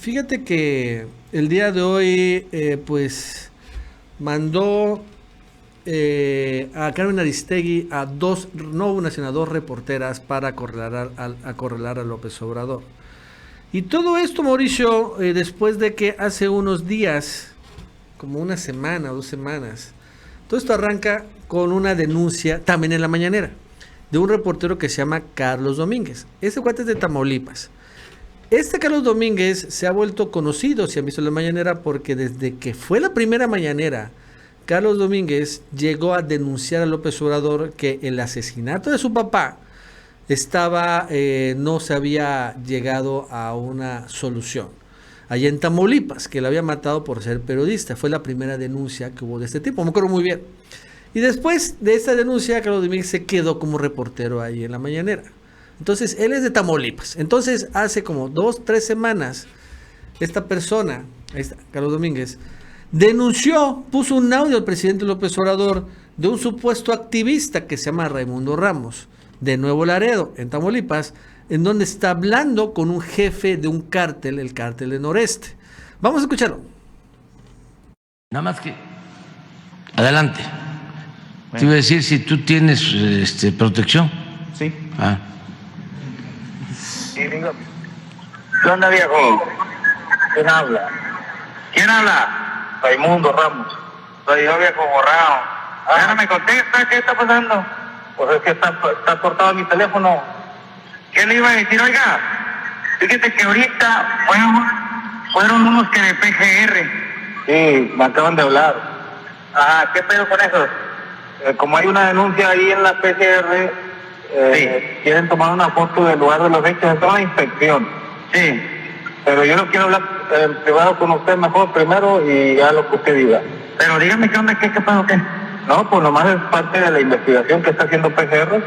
fíjate que el día de hoy, pues, mandó a Carmen Aristegui a dos, no una, sino a dos reporteras para acorralar a López Obrador. Y todo esto, Mauricio, después de que hace unos días, como una semana o 2 semanas, todo esto arranca con una denuncia, también en la mañanera, de un reportero que se llama Carlos Domínguez. Ese cuate es de Tamaulipas. Este Carlos Domínguez se ha vuelto conocido, si han visto la mañanera, porque desde que fue la primera mañanera, Carlos Domínguez llegó a denunciar a López Obrador que el asesinato de su papá no se había llegado a una solución. Allá en Tamaulipas, que lo había matado por ser periodista. Fue la primera denuncia que hubo de este tipo, me acuerdo muy bien. Y después de esta denuncia, Carlos Domínguez se quedó como reportero ahí en la mañanera. Entonces, él es de Tamaulipas. Entonces, hace como 2-3 semanas, esta persona, Carlos Domínguez, puso un audio al presidente López Obrador de un supuesto activista que se llama Raimundo Ramos, de Nuevo Laredo, en Tamaulipas, en donde está hablando con un jefe de un cártel, el cártel de Noreste. Vamos a escucharlo. Nada más que... Adelante. Bueno. Te iba a decir si tú tienes protección. Sí. Ah. Sí, dígame. ¿Qué onda, viejo? ¿Quién habla? ¿Quién habla? Raimundo Ramos. Soy yo, viejo borrado. Ya no me contesta, ¿qué está pasando? Pues es que está cortado mi teléfono. ¿Qué le iba a decir? Oiga, fíjate que ahorita fueron unos que de PGR. Sí, me acaban de hablar. Ah, ¿qué pedo con eso? Como hay una denuncia ahí en la PGR, sí, quieren tomar una foto del lugar de los hechos, es una inspección. Sí. Pero yo no quiero hablar en privado con usted mejor primero y ya lo que usted diga. Pero dígame qué onda, qué pasó, qué. No, pues nomás es parte de la investigación que está haciendo PGR.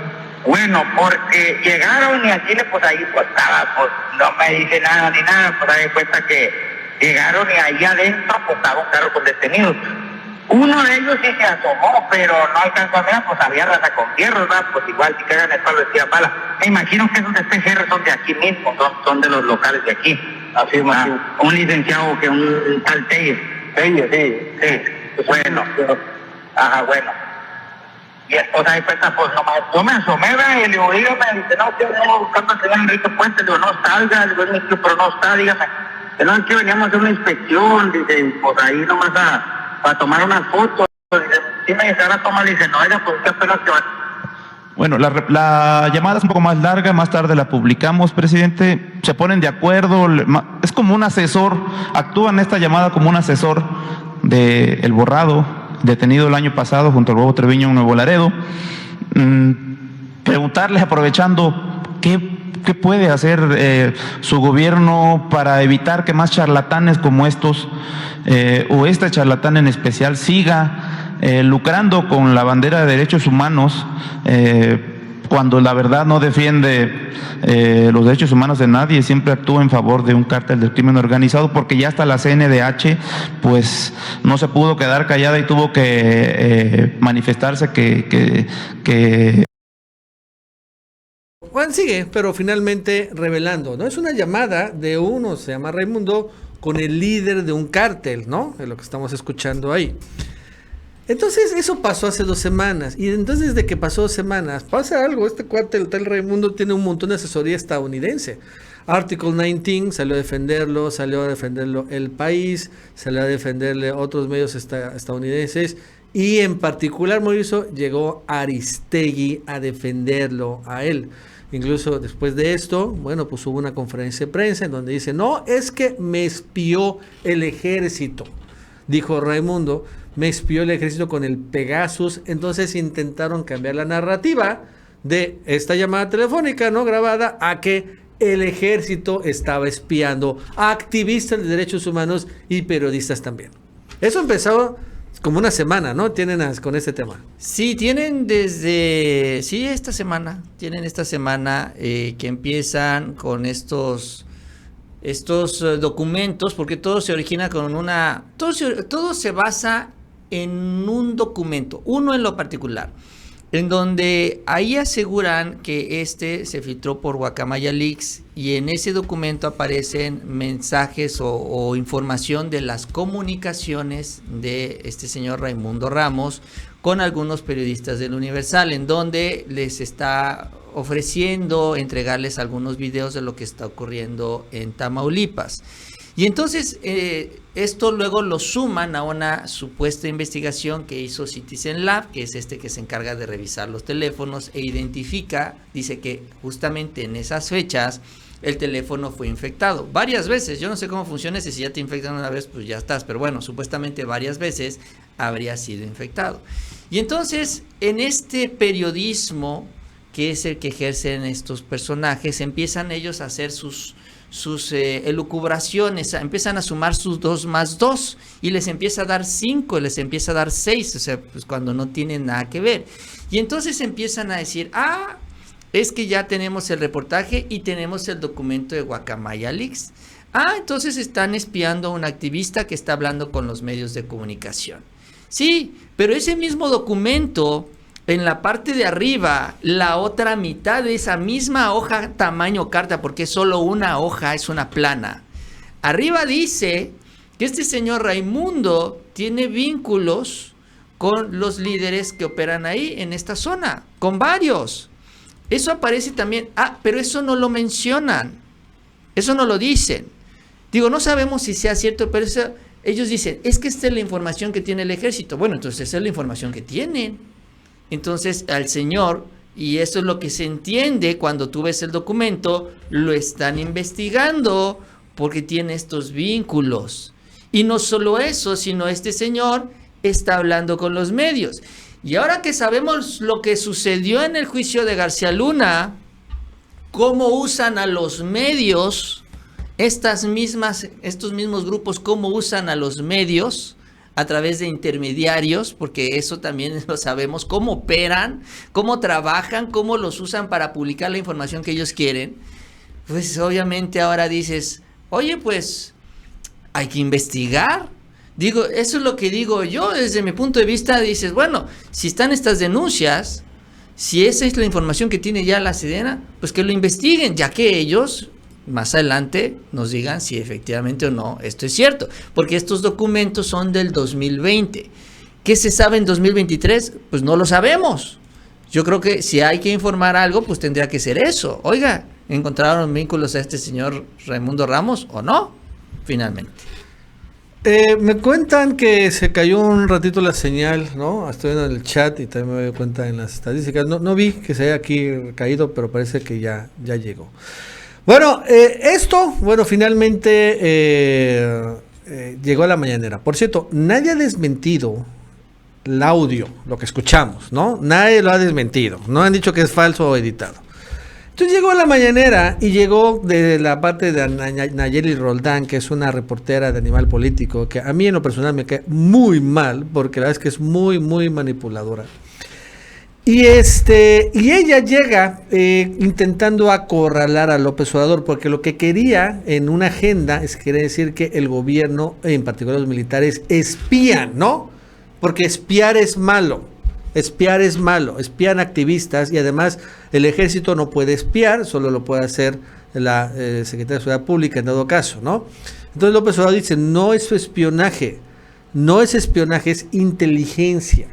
Bueno, porque llegaron y aquí pues ahí pues estaba, pues no me dice nada ni nada, pues ahí cuenta que llegaron y ahí adentro pues estaba un carro con detenidos. Uno de ellos sí se asomó, pero no alcanzó a ver, pues había raza con fierros, ¿verdad? Pues igual si cagan el palo decía bala. Me imagino que esos de PGR son de aquí mismo, son de los locales de aquí. Así es, un licenciado que un tal Telles. Telles, sí. Bueno, ajá, bueno. Y después ahí cuenta, pues nomás, yo me asomé, ¿verdad? Y le digo, dígame, dice, no, que venimos buscando al señor Enrique Puente, le digo, no salga, le digo, pero no está, dígame. Que no, es que veníamos a hacer una inspección, dice, pues ahí nomás para tomar unas fotos, dice, sí me dice, ahora toma, dice, no, oiga, pues qué apenas que va. Bueno, la llamada es un poco más larga, más tarde la publicamos, presidente. Se ponen de acuerdo, es como un asesor, actúa en esta llamada como un asesor de El Borrado, detenido el año pasado junto al Huevo Treviño en Nuevo Laredo. Preguntarles, aprovechando, ¿qué puede hacer su gobierno para evitar que más charlatanes como estos, o este charlatán en especial, siga lucrando con la bandera de derechos humanos, cuando la verdad no defiende los derechos humanos de nadie, siempre actúa en favor de un cártel del crimen organizado, porque ya hasta la CNDH pues no se pudo quedar callada y tuvo que manifestarse que Juan sigue, pero finalmente revelando, ¿no? Es una llamada de uno, se llama Raimundo, con el líder de un cártel, ¿no? Es lo que estamos escuchando ahí. Entonces, eso pasó hace 2 semanas. Y entonces, desde que pasó 2 semanas, pasa algo. Este cuate, el tal Raimundo, tiene un montón de asesoría estadounidense. Article 19 salió a defenderlo El País, salió a defenderle otros medios estadounidenses. Y en particular, Mauricio, llegó Aristegui a defenderlo a él. Incluso después de esto, bueno, pues hubo una conferencia de prensa en donde dice, no, es que me espió el ejército, dijo Raimundo. Me espió el ejército con el Pegasus. Entonces intentaron cambiar la narrativa de esta llamada telefónica no grabada a que el ejército estaba espiando a activistas de derechos humanos y periodistas también. Eso empezó como una semana, ¿no? Tienen con este tema. Sí, tienen esta semana que empiezan con estos documentos, porque todo se origina con todo se basa en un documento, uno en lo particular. en donde ahí aseguran que se filtró por Guacamaya Leaks, y en ese documento aparecen mensajes o información de las comunicaciones de este señor Raimundo Ramos con algunos periodistas del Universal, en donde les está ofreciendo entregarles algunos videos de lo que está ocurriendo en Tamaulipas. Y entonces esto luego lo suman a una supuesta investigación que hizo Citizen Lab, que es que se encarga de revisar los teléfonos e identifica, dice que justamente en esas fechas el teléfono fue infectado varias veces. Yo no sé cómo funciona, si ya te infectan una vez pues ya estás, pero bueno, supuestamente varias veces habría sido infectado. Y entonces en este periodismo, que es el que ejercen estos personajes, empiezan ellos a hacer sus elucubraciones, empiezan a sumar sus 2 más 2 y les empieza a dar 5, les empieza a dar 6, o sea, pues cuando no tienen nada que ver. Y entonces empiezan a decir, es que ya tenemos el reportaje y tenemos el documento de Guacamaya Leaks. Entonces están espiando a un activista que está hablando con los medios de comunicación. Sí, pero ese mismo documento, en la parte de arriba, la otra mitad de esa misma hoja tamaño carta, porque es solo una hoja, es una plana. Arriba dice que este señor Raimundo tiene vínculos con los líderes que operan ahí en esta zona, con varios. Eso aparece también, pero eso no lo mencionan, eso no lo dicen. Digo, no sabemos si sea cierto, pero ellos dicen, es que esta es la información que tiene el ejército. Bueno, entonces esa es la información que tienen. Entonces al señor, y eso es lo que se entiende cuando tú ves el documento, lo están investigando porque tiene estos vínculos. Y no solo eso, sino este señor está hablando con los medios. Y ahora que sabemos lo que sucedió en el juicio de García Luna, cómo usan a los medios, estos mismos grupos, cómo usan a los medios a través de intermediarios, porque eso también lo sabemos, cómo operan, cómo trabajan, cómo los usan para publicar la información que ellos quieren, pues obviamente ahora dices, oye, pues hay que investigar. Digo, eso es lo que digo yo, desde mi punto de vista, dices, bueno, si están estas denuncias, si esa es la información que tiene ya la Sedena, pues que lo investiguen, ya que ellos más adelante nos digan si efectivamente o no esto es cierto, porque estos documentos son del 2020. ¿Qué se sabe en 2023? Pues no lo sabemos. Yo creo que si hay que informar algo, pues tendría que ser eso. Oiga, ¿encontraron vínculos a este señor Raimundo Ramos o no? Finalmente. Me cuentan que se cayó un ratito la señal, ¿no? Estoy en el chat y también me doy cuenta en las estadísticas. No vi que se haya aquí caído, pero parece que ya llegó. Bueno, finalmente llegó a la mañanera. Por cierto, nadie ha desmentido el audio, lo que escuchamos, ¿no? Nadie lo ha desmentido. No han dicho que es falso o editado. Entonces llegó a la mañanera y llegó de la parte de Nayeli Roldán, que es una reportera de Animal Político, que a mí en lo personal me cae muy mal, porque la verdad es que es muy, muy manipuladora. Y ella llega intentando acorralar a López Obrador, porque lo que quería en una agenda quiere decir que el gobierno, en particular los militares, espían, ¿no? Porque espiar es malo, espían activistas, y además el ejército no puede espiar, solo lo puede hacer la Secretaría de Seguridad Pública en dado caso, ¿no? Entonces López Obrador dice, no es espionaje, es inteligencia.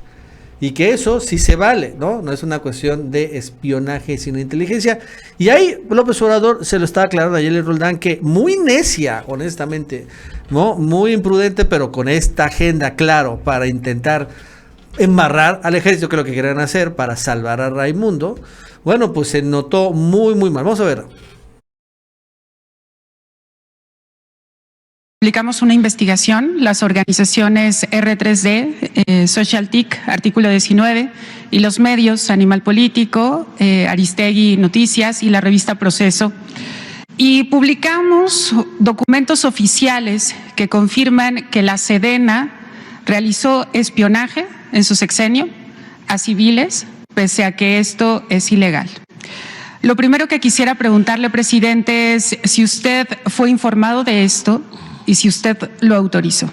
Y que eso sí se vale, ¿no? No es una cuestión de espionaje, sino inteligencia. Y ahí López Obrador se lo estaba aclarando a Nayeli Roldán, que muy necia, honestamente, ¿no? Muy imprudente, pero con esta agenda, claro, para intentar embarrar al ejército, que es lo que querían hacer, para salvar a Raimundo. Bueno, pues se notó muy, muy mal. Vamos a ver. Publicamos una investigación, las organizaciones R3D, SocialTIC, Artículo 19, y los medios Animal Político, Aristegui Noticias y la revista Proceso. Y publicamos documentos oficiales que confirman que la Sedena realizó espionaje en su sexenio a civiles, pese a que esto es ilegal. Lo primero que quisiera preguntarle, presidente, es si usted fue informado de esto y si usted lo autorizó.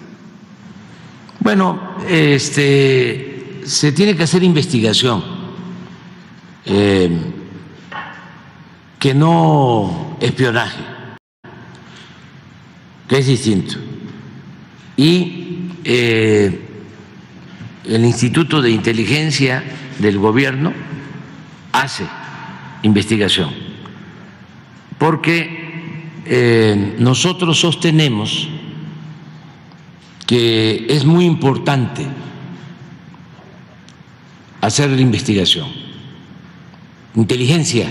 Bueno, se tiene que hacer investigación que no espionaje, que es distinto. Y el Instituto de Inteligencia del Gobierno hace investigación, porque nosotros sostenemos que es muy importante hacer la investigación, inteligencia,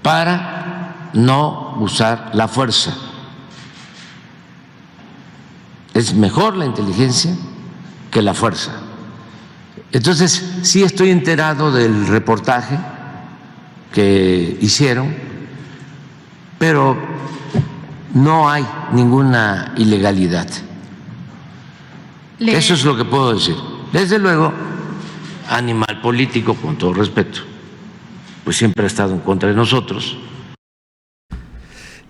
para no usar la fuerza. Es mejor la inteligencia que la fuerza. Entonces, sí estoy enterado del reportaje que hicieron, pero no hay ninguna ilegalidad. Eso es lo que puedo decir. Desde luego, Animal Político, con todo respeto, pues siempre ha estado en contra de nosotros.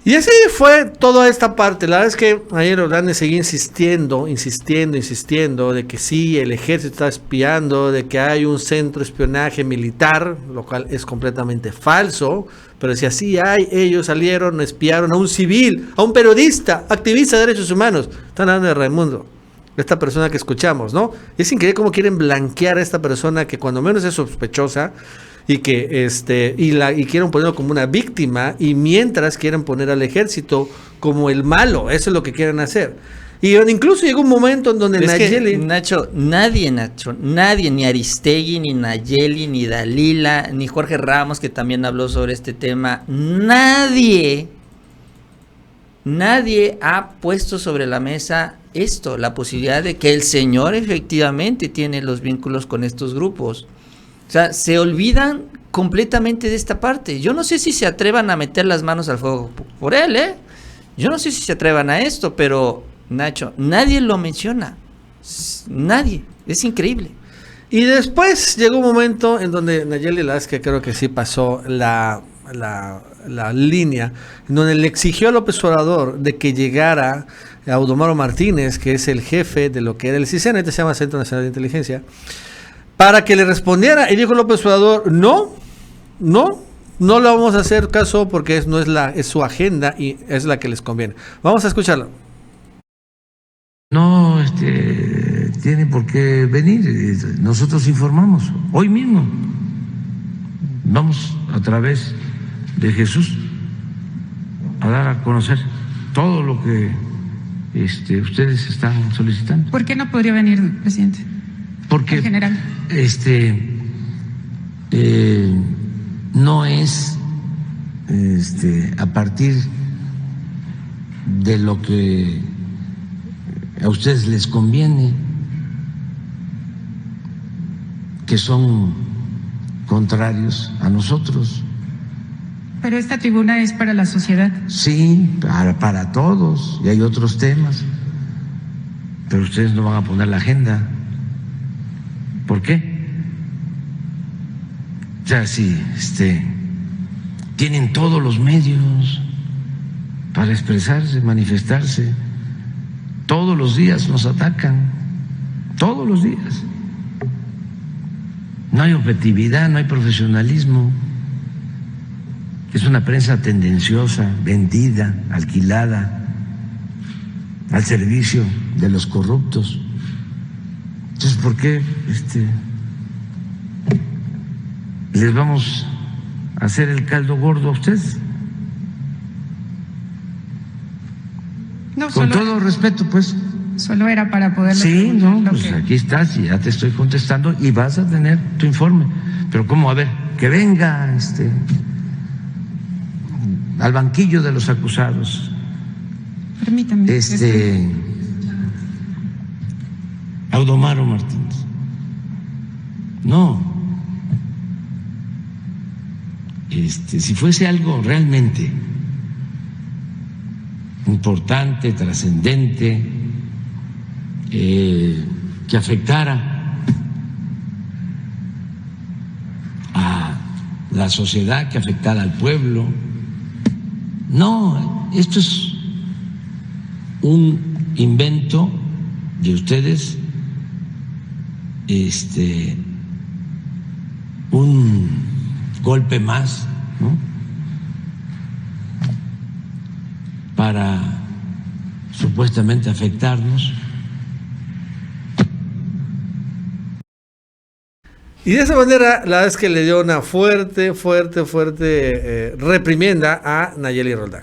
Y así fue toda esta parte. La verdad es que ayer Ordóñez seguía insistiendo de que sí, el ejército está espiando, de que hay un centro de espionaje militar, lo cual es completamente falso. Pero si así hay, ellos salieron, espiaron a un civil, a un periodista, activista de derechos humanos. Están hablando de Raimundo, esta persona que escuchamos, ¿no? Es increíble cómo quieren blanquear a esta persona que cuando menos es sospechosa, y que y quieren ponerlo como una víctima, y mientras quieren poner al ejército como el malo. Eso es lo que quieren hacer. Y incluso llegó un momento en donde Nayeli... Nacho, nadie, ni Aristegui, ni Nayeli, ni Dalila, ni Jorge Ramos, que también habló sobre este tema, nadie ha puesto sobre la mesa esto, la posibilidad de que el señor efectivamente tiene los vínculos con estos grupos. O sea, se olvidan completamente de esta parte. Yo no sé si se atrevan a meter las manos al fuego por él, ¿eh? Yo no sé si se atrevan a esto, pero, Nacho, nadie lo menciona. Nadie. Es increíble. Y después llegó un momento en donde Nayeli Lasque creo que sí pasó la línea, en donde le exigió a López Obrador de que llegara a Audomaro Martínez, que es el jefe de lo que era el CISEN, este se llama Centro Nacional de Inteligencia, para que le respondiera. Y dijo López Obrador, no le vamos a hacer caso porque es su agenda y es la que les conviene. Vamos a escucharlo. No tiene por qué venir. Nosotros informamos hoy mismo. Vamos a través de Jesús a dar a conocer todo lo que ustedes están solicitando. ¿Por qué no podría venir, presidente? Porque en general, no es a partir de lo que a ustedes les conviene, que son contrarios a nosotros. pero esta tribuna es para la sociedad. Sí, para todos, y hay otros temas, pero ustedes no van a poner la agenda. ¿Por qué? O sea, si tienen todos los medios para expresarse, manifestarse, todos los días nos atacan, todos los días. No hay objetividad, no hay profesionalismo. Es una prensa tendenciosa, vendida, alquilada, al servicio de los corruptos. Entonces, ¿por qué les vamos a hacer el caldo gordo a ustedes? No, Con todo respeto, pues. Solo era para poder... Sí, no, pues aquí estás y ya te estoy contestando y vas a tener tu informe. Pero ¿cómo? A ver, que venga al banquillo de los acusados. Permítame. Audomaro Martínez. No. Si fuese algo realmente importante, trascendente, que afectara a la sociedad, que afectara al pueblo. No, esto es un invento de ustedes un golpe más, ¿no?, para supuestamente afectarnos. Y de esa manera, la verdad es que le dio una fuerte reprimienda a Nayeli Roldán.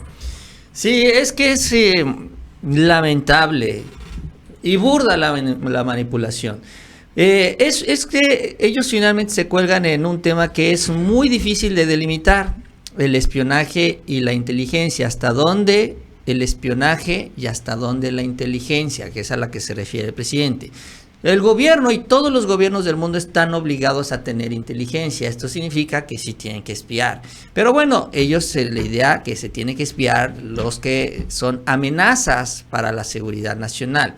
Sí, es que es lamentable y burda la manipulación. Es que ellos finalmente se cuelgan en un tema que es muy difícil de delimitar: el espionaje y la inteligencia. ¿Hasta dónde el espionaje y hasta dónde la inteligencia? Que es a la que se refiere el presidente. El gobierno y todos los gobiernos del mundo están obligados a tener inteligencia. Esto significa que sí tienen que espiar. Pero bueno, ellos, la idea que se tiene que espiar los que son amenazas para la seguridad nacional.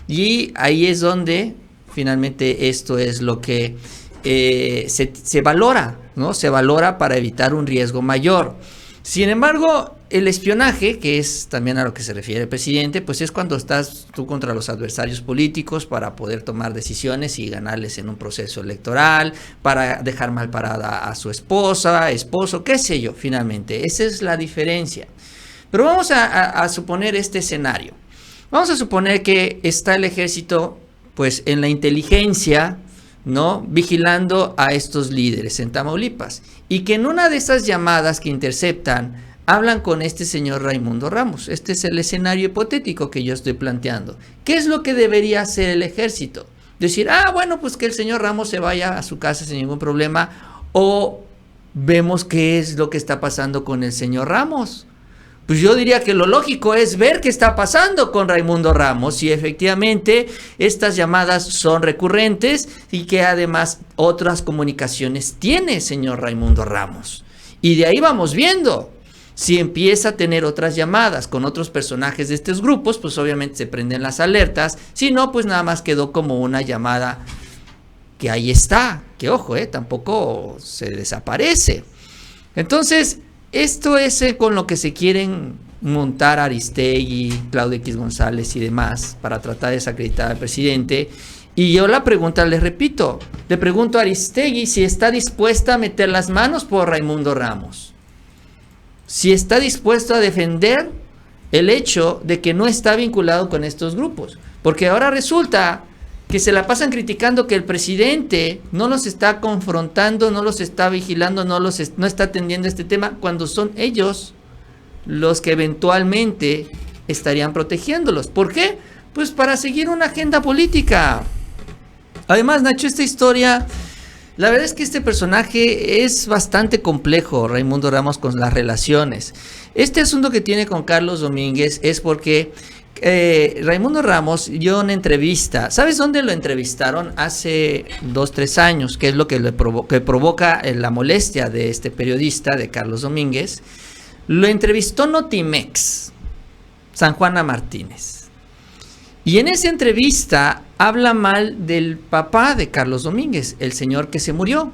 Y ahí es donde finalmente esto es lo que se valora, ¿no? Se valora para evitar un riesgo mayor. Sin embargo, el espionaje, que es también a lo que se refiere el presidente, pues es cuando estás tú contra los adversarios políticos para poder tomar decisiones y ganarles en un proceso electoral, para dejar mal parada a su esposa, esposo, qué sé yo, finalmente. Esa es la diferencia. Pero vamos a suponer este escenario. Vamos a suponer que está el ejército, pues en la inteligencia, ¿no?, vigilando a estos líderes en Tamaulipas, y que en una de esas llamadas que interceptan hablan con este señor Raimundo Ramos. Este es el escenario hipotético que yo estoy planteando. ¿Qué es lo que debería hacer el ejército? Decir, bueno, pues que el señor Ramos se vaya a su casa sin ningún problema, o vemos qué es lo que está pasando con el señor Ramos. Pues yo diría que lo lógico es ver qué está pasando con Raimundo Ramos, y efectivamente estas llamadas son recurrentes y que además otras comunicaciones tiene señor Raimundo Ramos. Y de ahí vamos viendo. Si empieza a tener otras llamadas con otros personajes de estos grupos, pues obviamente se prenden las alertas. Si no, pues nada más quedó como una llamada que ahí está. Que ojo, tampoco se desaparece. Entonces, esto es con lo que se quieren montar Aristegui, Claudio X González y demás para tratar de desacreditar al presidente. Y yo la pregunta, les repito, le pregunto a Aristegui si está dispuesta a meter las manos por Raimundo Ramos. Si está dispuesto a defender el hecho de que no está vinculado con estos grupos. Porque ahora resulta que se la pasan criticando que el presidente no los está confrontando, no los está vigilando, no está atendiendo este tema, cuando son ellos los que eventualmente estarían protegiéndolos. ¿Por qué? Pues para seguir una agenda política. Además, Nacho, esta historia, la verdad es que este personaje es bastante complejo, Raimundo Ramos, con las relaciones. Este asunto que tiene con Carlos Domínguez es porque Raimundo Ramos dio una entrevista. ¿Sabes dónde lo entrevistaron? Hace 2-3 años, que es lo que provoca la molestia de este periodista, de Carlos Domínguez. Lo entrevistó Notimex, San Juana Martínez. Y en esa entrevista habla mal del papá de Carlos Domínguez, el señor que se murió,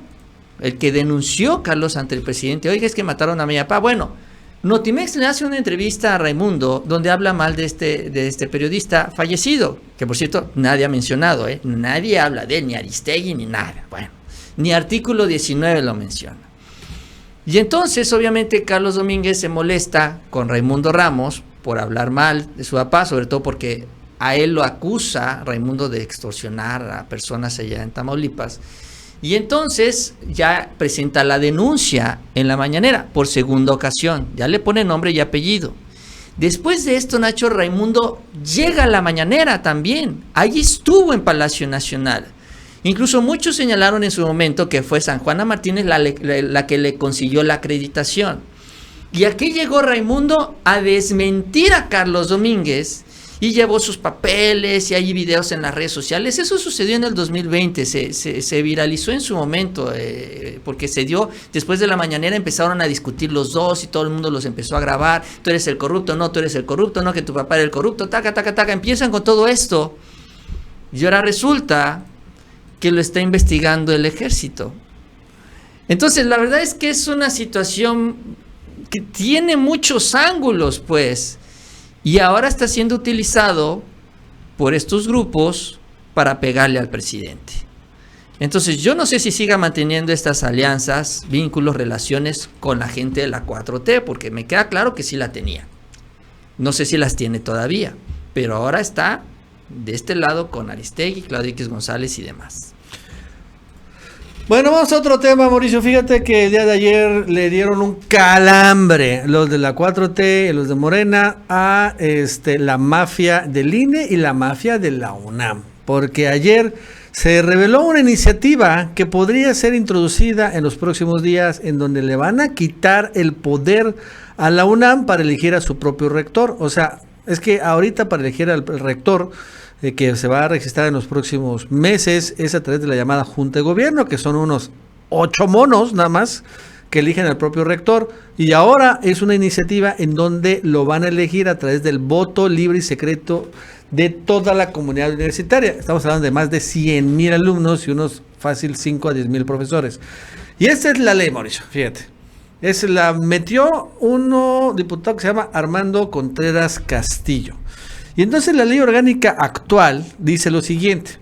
el que denunció Carlos ante el presidente. Oiga, es que mataron a mi papá. Bueno, Notimex le hace una entrevista a Raimundo donde habla mal de este periodista fallecido, que por cierto nadie ha mencionado, nadie habla de él, ni Aristegui ni nada. Bueno, ni artículo 19 lo menciona. Y entonces obviamente Carlos Domínguez se molesta con Raimundo Ramos por hablar mal de su papá, sobre todo porque a él lo acusa Raimundo de extorsionar a personas allá en Tamaulipas. Y entonces ya presenta la denuncia en la mañanera por segunda ocasión. Ya le pone nombre y apellido. Después de esto, Nacho, Raimundo llega a la mañanera también. Allí estuvo en Palacio Nacional. Incluso muchos señalaron en su momento que fue San Juana Martínez la que le consiguió la acreditación. Y aquí llegó Raimundo a desmentir a Carlos Domínguez y llevó sus papeles y hay videos en las redes sociales. Eso sucedió en el 2020, se viralizó en su momento, porque se dio, después de la mañanera empezaron a discutir los dos y todo el mundo los empezó a grabar. Tú eres el corrupto, no, tú eres el corrupto, no, que tu papá era el corrupto, taca, taca, taca. Empiezan con todo esto y ahora resulta que lo está investigando el ejército. Entonces la verdad es que es una situación que tiene muchos ángulos, pues. Y ahora está siendo utilizado por estos grupos para pegarle al presidente. Entonces, yo no sé si siga manteniendo estas alianzas, vínculos, relaciones con la gente de la 4T, porque me queda claro que sí la tenía. No sé si las tiene todavía, pero ahora está de este lado con Aristegui, Claudio X González y demás. Bueno, vamos a otro tema, Mauricio. Fíjate que el día de ayer le dieron un calambre los de la 4T, los de Morena, a la mafia del INE y la mafia de la UNAM. Porque ayer se reveló una iniciativa que podría ser introducida en los próximos días, en donde le van a quitar el poder a la UNAM para elegir a su propio rector. O sea, es que ahorita para elegir al rector que se va a registrar en los próximos meses es a través de la llamada Junta de Gobierno, que son unos 8 monos nada más que eligen al propio rector, y ahora es una iniciativa en donde lo van a elegir a través del voto libre y secreto de toda la comunidad universitaria. Estamos hablando de más de 100,000 alumnos y unos fácil 5 a 10,000 profesores. Y esta es la ley, Mauricio, fíjate. La metió uno diputado que se llama Armando Contreras Castillo. Y entonces la ley orgánica actual dice lo siguiente: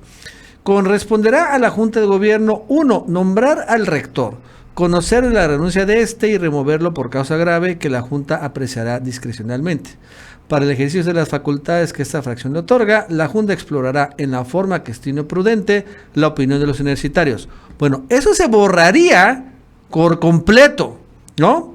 corresponderá a la Junta de Gobierno 1. Nombrar al rector, conocer la renuncia de este y removerlo por causa grave que la Junta apreciará discrecionalmente. Para el ejercicio de las facultades que esta fracción le otorga, la Junta explorará en la forma que estime prudente la opinión de los universitarios. Bueno, eso se borraría por completo, ¿no?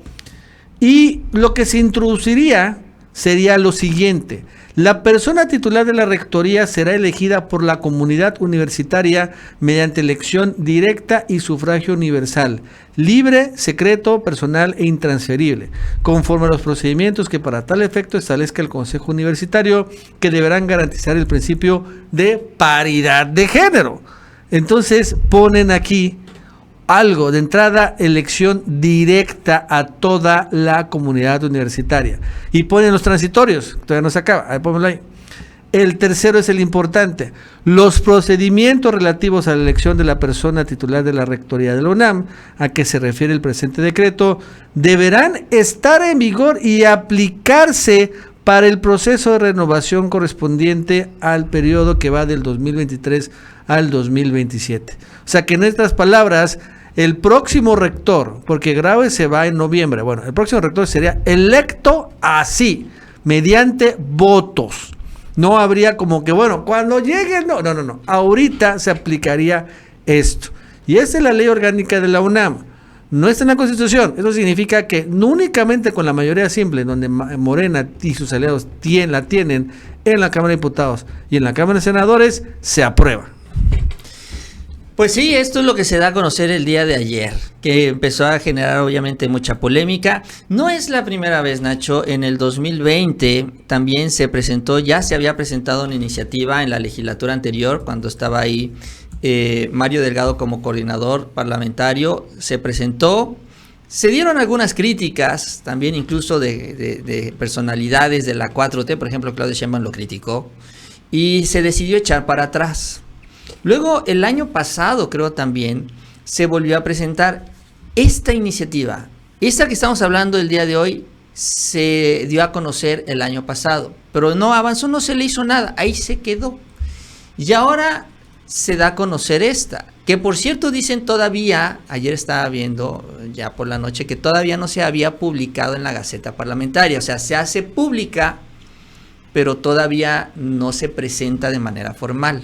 Y lo que se introduciría sería lo siguiente: la persona titular de la rectoría será elegida por la comunidad universitaria mediante elección directa y sufragio universal, libre, secreto, personal e intransferible, conforme a los procedimientos que para tal efecto establezca el Consejo Universitario, que deberán garantizar el principio de paridad de género. Entonces ponen aquí algo de entrada: elección directa a toda la comunidad universitaria, y ponen los transitorios, todavía no se acaba, ahí pónganlo ahí. El tercero es el importante: los procedimientos relativos a la elección de la persona titular de la rectoría de la UNAM, a que se refiere el presente decreto, deberán estar en vigor y aplicarse para el proceso de renovación correspondiente al periodo que va del 2023 al 2027. O sea que, en estas palabras, el próximo rector, porque Graue se va en noviembre, bueno, el próximo rector sería electo así, mediante votos. No habría como que, bueno, cuando llegue, no. Ahorita se aplicaría esto. Y esta es la ley orgánica de la UNAM. No está en la Constitución. Eso significa que no únicamente con la mayoría simple, donde Morena y sus aliados la tienen en la Cámara de Diputados y en la Cámara de Senadores, se aprueba. Pues sí, esto es lo que se da a conocer el día de ayer, que empezó a generar obviamente mucha polémica. No es la primera vez, Nacho. En el 2020 también ya se había presentado una iniciativa en la legislatura anterior, cuando estaba ahí Mario Delgado como coordinador parlamentario. Se presentó, se dieron algunas críticas, también incluso de personalidades de la 4T, por ejemplo, Claudia Sheinbaum lo criticó, y se decidió echar para atrás. Luego, el año pasado, creo también, se volvió a presentar esta iniciativa. Esta que estamos hablando el día de hoy se dio a conocer el año pasado, pero no avanzó, no se le hizo nada, ahí se quedó. Y ahora se da a conocer esta, que por cierto dicen todavía, ayer estaba viendo ya por la noche, que todavía no se había publicado en la Gaceta Parlamentaria. O sea, se hace pública, pero todavía no se presenta de manera formal,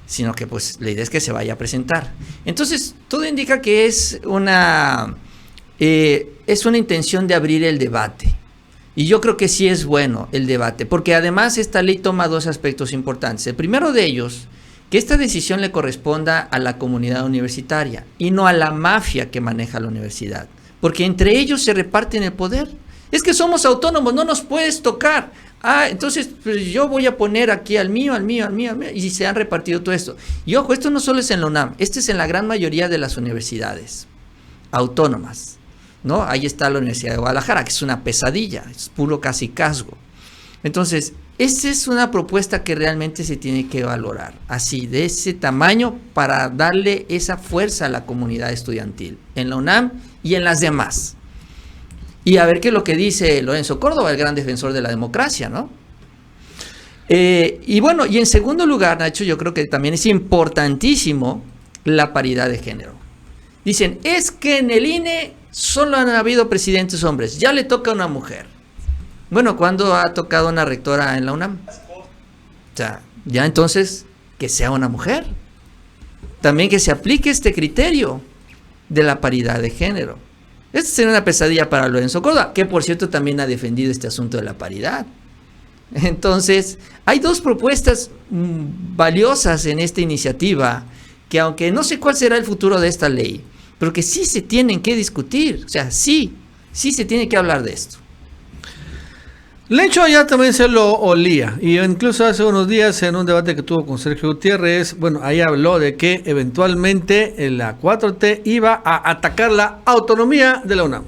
sino que pues la idea es que se vaya a presentar. Entonces, todo indica que es una intención de abrir el debate. Y yo creo que sí es bueno el debate, porque además esta ley toma dos aspectos importantes. El primero de ellos, que esta decisión le corresponda a la comunidad universitaria y no a la mafia que maneja la universidad, porque entre ellos se reparten el poder. Es que somos autónomos, no nos puedes tocar. Entonces pues yo voy a poner aquí al mío, y se han repartido todo esto. Y ojo, esto no solo es en la UNAM, esto es en la gran mayoría de las universidades autónomas, ¿no? Ahí está la Universidad de Guadalajara, que es una pesadilla, es puro cacicazgo. Entonces, esa es una propuesta que realmente se tiene que valorar, así, de ese tamaño, para darle esa fuerza a la comunidad estudiantil, en la UNAM y en las demás. Y a ver qué es lo que dice Lorenzo Córdoba, el gran defensor de la democracia, ¿no? Y bueno, y en segundo lugar, Nacho, yo creo que también es importantísimo la paridad de género. Dicen, es que en el INE solo han habido presidentes hombres, ya le toca a una mujer. Bueno, ¿cuándo ha tocado una rectora en la UNAM? O sea, ya entonces, que sea una mujer. También que se aplique este criterio de la paridad de género. Esta sería una pesadilla para Lorenzo Córdoba, que por cierto también ha defendido este asunto de la paridad. Entonces, hay dos propuestas valiosas en esta iniciativa, que aunque no sé cuál será el futuro de esta ley, pero que sí se tienen que discutir, o sea, sí se tiene que hablar de esto. Lencho ya también se lo olía, y incluso hace unos días en un debate que tuvo con Sergio Gutiérrez, bueno, ahí habló de que eventualmente la 4T iba a atacar la autonomía de la UNAM.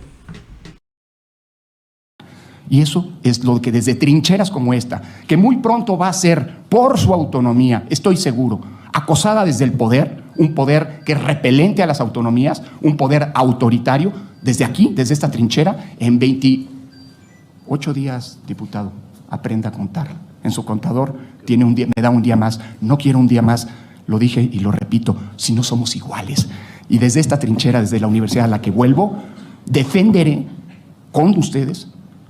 Y eso es lo que desde trincheras como esta, que muy pronto va a ser, por su autonomía, estoy seguro, acosada desde el poder, un poder que es repelente a las autonomías, un poder autoritario, desde aquí, desde esta trinchera, en 28 días, diputado, aprenda a contar. En su contador tiene un día, me da un día más, no quiero un día más, lo dije y lo repito, si no somos iguales. Y desde esta trinchera, desde la universidad a la que vuelvo, defenderé con ustedes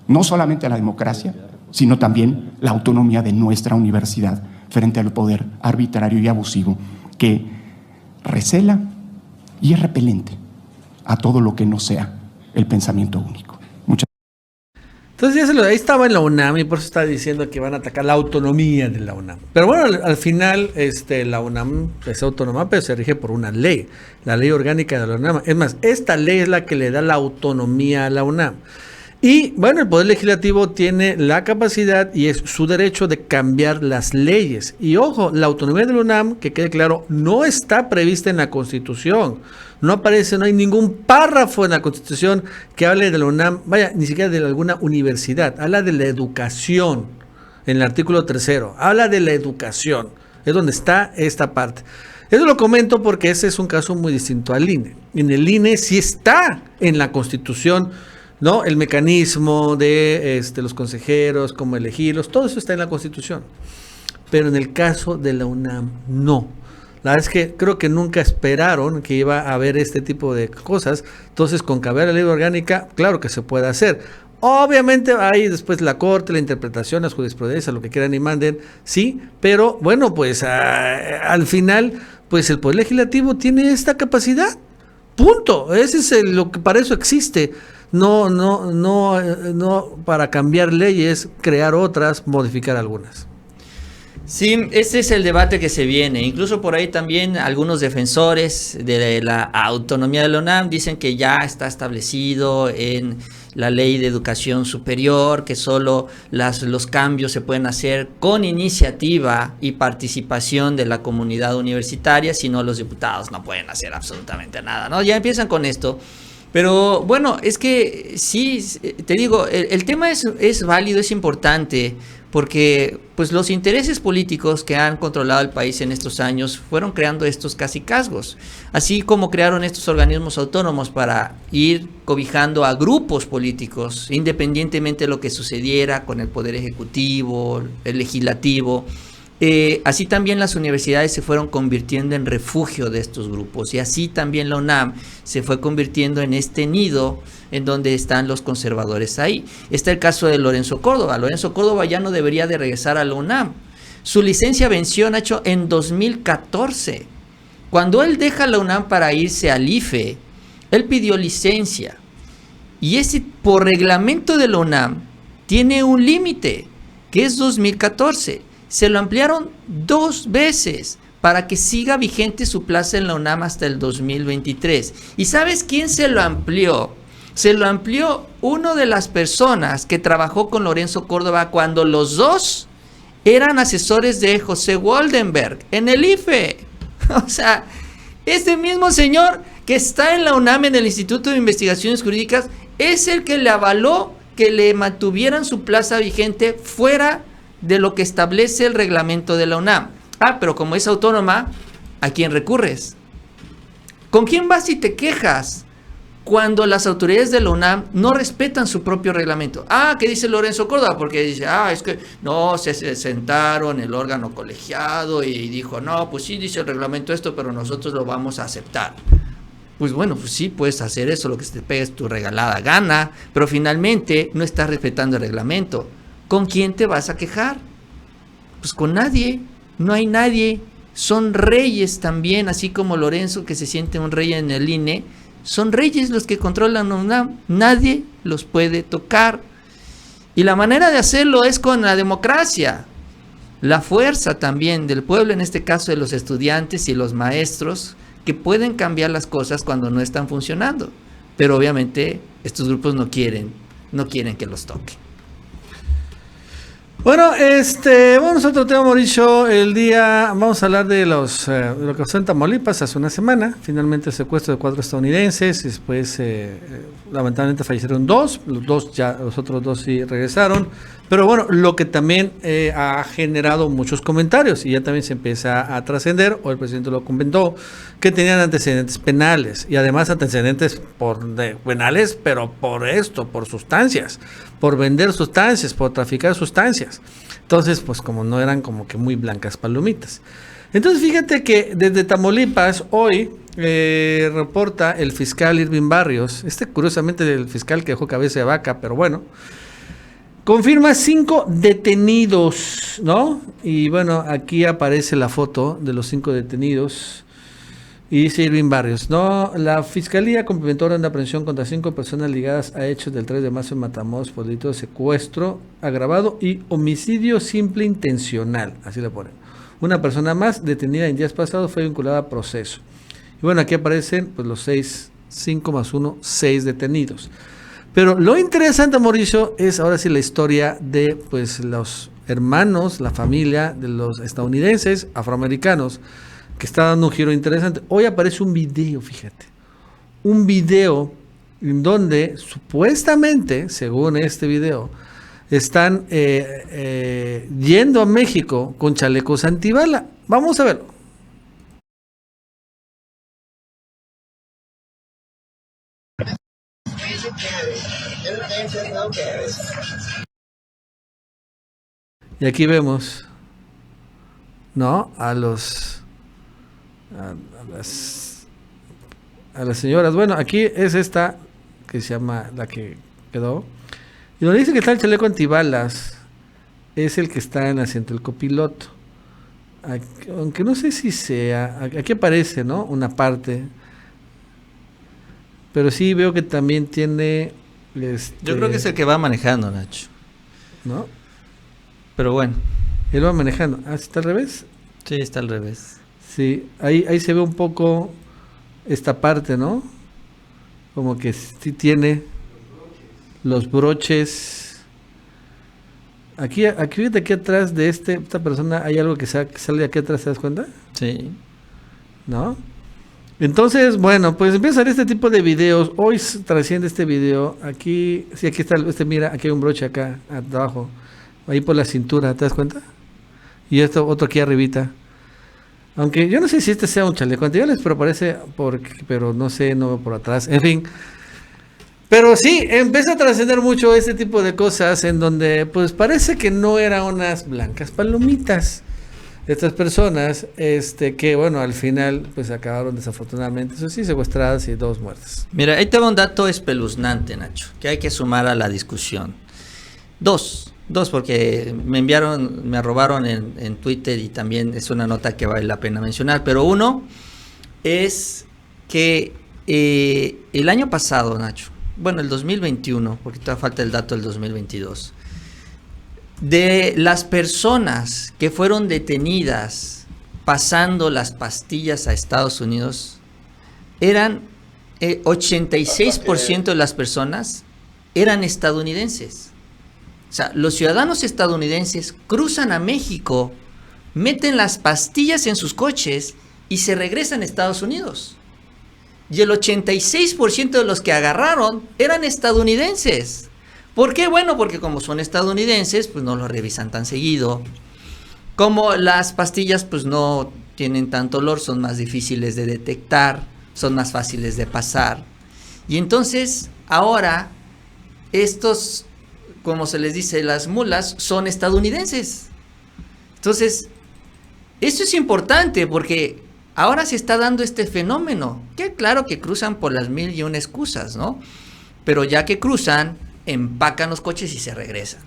no solamente la democracia, sino también la autonomía de nuestra universidad frente al poder arbitrario y abusivo que recela y es repelente a todo lo que no sea el pensamiento único. Entonces ahí estaba en la UNAM y por eso está diciendo que van a atacar la autonomía de la UNAM. Pero bueno, al final la UNAM es autónoma, pero se rige por una ley, la ley orgánica de la UNAM. Es más, esta ley es la que le da la autonomía a la UNAM. Y bueno, el Poder Legislativo tiene la capacidad y es su derecho de cambiar las leyes. Y ojo, la autonomía de la UNAM, que quede claro, no está prevista en la Constitución. No aparece, no hay ningún párrafo en la Constitución que hable de la UNAM, vaya, ni siquiera de alguna universidad. Habla de la educación, en el artículo 3, habla de la educación. Es donde está esta parte. Eso lo comento porque ese es un caso muy distinto al INE. En el INE sí está en la Constitución, ¿no? El mecanismo de los consejeros, cómo elegirlos, todo eso está en la Constitución. Pero en el caso de la UNAM, no. La verdad es que creo que nunca esperaron que iba a haber este tipo de cosas. Entonces, con cambiar la ley orgánica, claro que se puede hacer. Obviamente hay después la corte, la interpretación, las jurisprudencias, lo que quieran y manden, sí, pero bueno, pues al final, pues el Poder Legislativo tiene esta capacidad. Punto. Ese es lo que para eso existe. No para cambiar leyes, crear otras, modificar algunas. Sí, este es el debate que se viene. Incluso por ahí también algunos defensores de la autonomía de la UNAM dicen que ya está establecido en la ley de educación superior, que solo los cambios se pueden hacer con iniciativa y participación de la comunidad universitaria, si no los diputados no pueden hacer absolutamente nada, ¿no? Ya empiezan con esto. Pero bueno, es que sí, te digo, el tema es válido, es importante, porque pues los intereses políticos que han controlado el país en estos años fueron creando estos cacicazgos, así como crearon estos organismos autónomos para ir cobijando a grupos políticos, independientemente de lo que sucediera con el Poder Ejecutivo, el Legislativo. Así también las universidades se fueron convirtiendo en refugio de estos grupos, y así también la UNAM se fue convirtiendo en este nido en donde están los conservadores ahí. Está el caso de Lorenzo Córdoba. Lorenzo Córdoba ya no debería de regresar a la UNAM. Su licencia venció, Nacho, en 2014. Cuando él deja la UNAM para irse al IFE, él pidió licencia, y ese, por reglamento de la UNAM, tiene un límite, que es 2014. Se lo ampliaron 2 veces para que siga vigente su plaza en la UNAM hasta el 2023. ¿Y sabes quién se lo amplió? Se lo amplió una de las personas que trabajó con Lorenzo Córdoba cuando los dos eran asesores de José Woldenberg en el IFE. O sea, este mismo señor que está en la UNAM, en el Instituto de Investigaciones Jurídicas, es el que le avaló que le mantuvieran su plaza vigente fuera de lo que establece el reglamento de la UNAM. Pero como es autónoma, ¿a quién recurres? ¿Con quién vas y te quejas cuando las autoridades de la UNAM no respetan su propio reglamento. ¿Qué dice Lorenzo Córdoba? Porque dice, es que no, se sentaron el órgano colegiado y dijo, no, pues sí dice el reglamento esto, pero nosotros lo vamos a aceptar. Pues bueno, pues sí, puedes hacer eso, lo que se te pegue es tu regalada gana, pero finalmente no estás respetando el reglamento. ¿Con quién te vas a quejar? Pues con nadie, no hay nadie. Son reyes también, así como Lorenzo, que se siente un rey en el INE, son reyes los que controlan la UNAM, nadie los puede tocar. Y la manera de hacerlo es con la democracia, la fuerza también del pueblo, en este caso de los estudiantes y los maestros, que pueden cambiar las cosas cuando no están funcionando. Pero obviamente estos grupos no quieren que los toquen. Bueno, vamos a otro tema, Mauricio. Vamos a hablar de lo que pasó en Tamaulipas hace una semana. Finalmente el secuestro de 4 estadounidenses. Después, lamentablemente fallecieron 2. Los otros 2 sí regresaron. Pero bueno, lo que también ha generado muchos comentarios y ya también se empieza a trascender, o el presidente lo comentó, que tenían antecedentes penales y además antecedentes penales, pero por sustancias, por vender sustancias, por traficar sustancias. Entonces, pues como no eran como que muy blancas palomitas. Entonces, fíjate que desde Tamaulipas hoy reporta el fiscal Irving Barrios, curiosamente el fiscal que dejó cabeza de vaca, pero bueno, confirma 5 detenidos, ¿no? Y bueno, aquí aparece la foto de los 5 detenidos. Y dice Irving Barrios, no, la fiscalía complementó orden de aprehensión contra 5 personas ligadas a hechos del 3 de marzo en Matamoros por delito de secuestro agravado y homicidio simple intencional, así le ponen. Una persona más detenida en días pasados fue vinculada a proceso. Y bueno, aquí aparecen pues los 5 más 1, 6 detenidos. Pero lo interesante, Mauricio, es ahora sí la historia de pues los hermanos, la familia de los estadounidenses afroamericanos, que está dando un giro interesante. Hoy aparece un video, fíjate, un video en donde supuestamente, según este video, están yendo a México con chalecos antibala. Vamos a verlo. Y aquí vemos, ¿no? A las señoras. Bueno, aquí es esta que se llama la que quedó. Y donde dice que está el chaleco antibalas, es el que está en el asiento del copiloto. Aquí, aunque no sé si sea, aquí aparece, ¿no? Una parte. Pero sí veo que también tiene. Yo creo que es el que va manejando, Nacho. ¿No? Pero bueno. Él va manejando. ¿Está al revés? Sí, está al revés. Sí, ahí se ve un poco esta parte, ¿no? Como que sí tiene los broches. Aquí fíjate, aquí atrás de esta persona hay algo que sale de aquí atrás, ¿te das cuenta? Sí. ¿No? Entonces, bueno, pues empieza a salir este tipo de videos. Hoy trasciende este video. Aquí está, mira, aquí hay un broche acá abajo, ahí por la cintura, ¿te das cuenta? Y otro aquí arribita. Aunque yo no sé si este sea un chaleco antibalas, pero parece, pero no sé, no veo por atrás, en fin. Pero sí, empieza a trascender mucho este tipo de cosas en donde pues parece que no eran unas blancas palomitas. Estas personas, que bueno, al final pues acabaron desafortunadamente, eso sí, secuestradas y 2 muertas. Mira, ahí te va un dato espeluznante, Nacho, que hay que sumar a la discusión. Dos, porque me robaron en Twitter y también es una nota que vale la pena mencionar. Pero uno es que el año pasado, Nacho, bueno, el 2021, porque todavía falta el dato del 2022, de las personas que fueron detenidas pasando las pastillas a Estados Unidos, eran 86% de las personas eran estadounidenses. O sea, los ciudadanos estadounidenses cruzan a México, meten las pastillas en sus coches y se regresan a Estados Unidos. Y el 86% de los que agarraron eran estadounidenses. ¿Por qué? Bueno, porque como son estadounidenses, pues no lo revisan tan seguido. Como las pastillas pues no tienen tanto olor, son más difíciles de detectar, son más fáciles de pasar. Y entonces, ahora, estos, como se les dice, las mulas, son estadounidenses. Entonces, esto es importante porque ahora se está dando este fenómeno, que claro que cruzan por las 1001 excusas, ¿no? Pero ya que cruzan, empacan los coches y se regresan.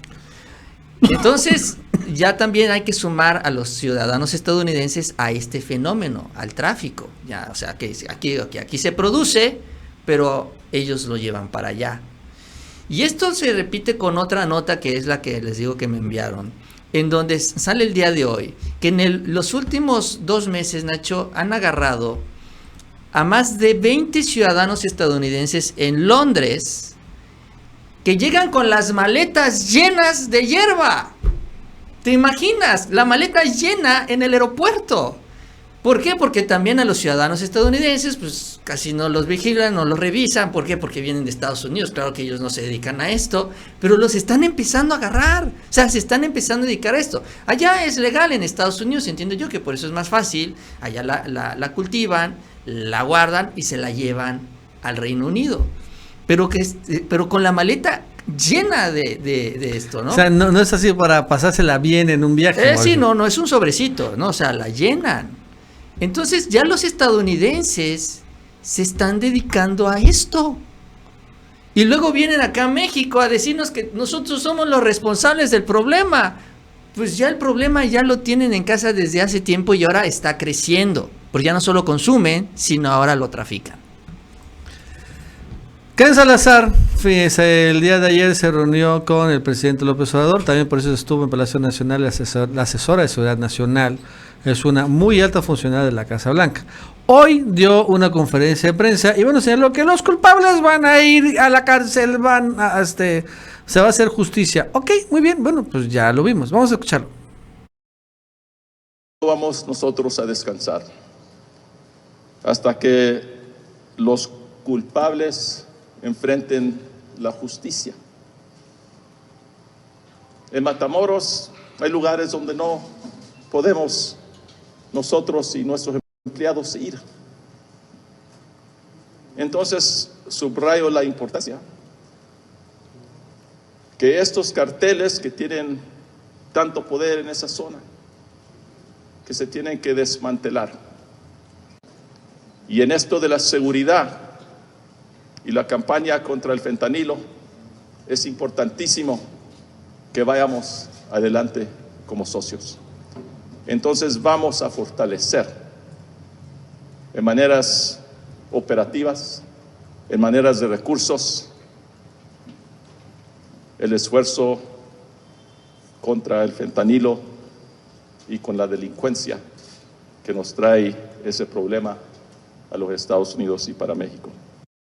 Entonces, ya también hay que sumar a los ciudadanos estadounidenses a este fenómeno, al tráfico. Ya, o sea, que aquí se produce, pero ellos lo llevan para allá. Y esto se repite con otra nota que es la que les digo que me enviaron, en donde sale el día de hoy, que en los últimos 2 meses, Nacho, han agarrado a más de 20 ciudadanos estadounidenses en Londres, que llegan con las maletas llenas de hierba. ¿Te imaginas? La maleta llena en el aeropuerto. ¿Por qué? Porque también a los ciudadanos estadounidenses, pues casi no los vigilan, no los revisan. ¿Por qué? Porque vienen de Estados Unidos. Claro que ellos no se dedican a esto, pero los están empezando a agarrar. O sea, se están empezando a dedicar a esto. Allá es legal en Estados Unidos, entiendo yo que por eso es más fácil. Allá la cultivan, la guardan y se la llevan al Reino Unido. Pero con la maleta llena de esto, ¿no? O sea, no es así para pasársela bien en un viaje. Sí, no es un sobrecito, ¿no? O sea, la llenan. Entonces ya los estadounidenses se están dedicando a esto. Y luego vienen acá a México a decirnos que nosotros somos los responsables del problema. Pues ya el problema ya lo tienen en casa desde hace tiempo y ahora está creciendo. Porque ya no solo consumen, sino ahora lo trafican. Ken Salazar, fíjese, el día de ayer se reunió con el presidente López Obrador, también por eso estuvo en Palacio Nacional la asesora de Seguridad Nacional, es una muy alta funcionaria de la Casa Blanca. Hoy dio una conferencia de prensa y bueno, señaló que los culpables van a ir a la cárcel, se va a hacer justicia. Ok, muy bien, bueno, pues ya lo vimos, vamos a escucharlo. Vamos nosotros a descansar hasta que los culpables enfrenten la justicia. En Matamoros hay lugares donde no podemos nosotros y nuestros empleados ir. Entonces subrayo la importancia que estos carteles que tienen tanto poder en esa zona, que se tienen que desmantelar. Y en esto de la seguridad y la campaña contra el fentanilo, es importantísimo que vayamos adelante como socios. Entonces vamos a fortalecer en maneras operativas, en maneras de recursos, el esfuerzo contra el fentanilo y con la delincuencia que nos trae ese problema a los Estados Unidos y para México.